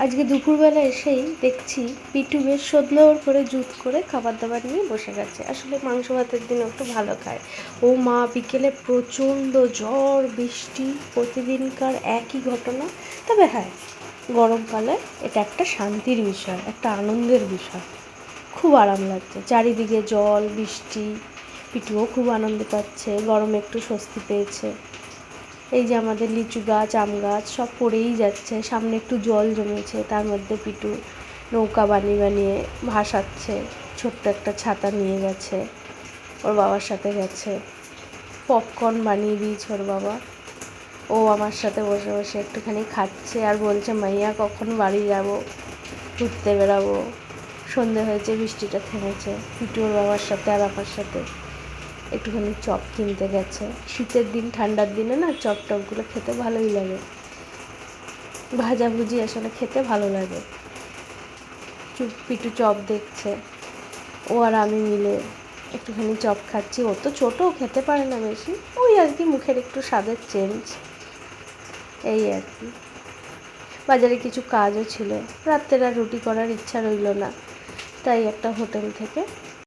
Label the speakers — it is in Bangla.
Speaker 1: আজকে দুপুরবেলা এসেই দেখছি পিটু বেশ সুন্দর করে জুত করে খাবার দাবার নিয়ে বসে গেছে। আসলে মাংস ভাতের দিন একটু ভালো খায়। ও মা বিকেলে প্রচণ্ড ঝড় বৃষ্টি, প্রতিদিনকার একই ঘটনা। তবে হ্যাঁ, গরমকালে এটা একটা শান্তির বিষয়, একটা আনন্দের বিষয়। খুব আরাম লাগছে, চারিদিকে জল বৃষ্টি। পিটুও খুব আনন্দ পাচ্ছে, গরমে একটু স্বস্তি পেয়েছে। এই যে আমাদের লিচু গাছ আম গাছ সব পড়েই যাচ্ছে, সামনে একটু জল জমেছে, তার মধ্যে পিটু নৌকা বানিয়ে বানিয়ে ভাসাচ্ছে। ছোট্ট একটা ছাতা নিয়ে গেছে, ওর বাবার সাথে গেছে। পপকর্ন বানিয়ে দিয়েছে ওর বাবা, ও আমার সাথে বসে বসে একটুখানি খাচ্ছে আর বলছে মাইয়া কখন বাড়ি যাব, ঘুরতে বেরাবো। সন্ধে হয়েছে, বৃষ্টিটা থেমেছে। পিটু ওর বাবার সাথে আর আমার সাথে একটুখানি চপ কিনতে গেছে। শীতের দিন ঠান্ডার দিনে না চপ টপগুলো খেতে ভালোই লাগে, ভাজাভুজি আসলে খেতে ভালো লাগে। পিটু চপ দেখছে, ও আর আমি মিলে একটুখানি চপ খাচ্ছি। ও তো ছোটো, খেতে পারে না বেশি, ওই আর কি মুখের একটু স্বাদের চেঞ্জ, এই আর কি। বাজারে কিছু কাজও ছিল, রাত্রের আর রুটি করার ইচ্ছা রইল না, তাই একটা হোটেল থেকে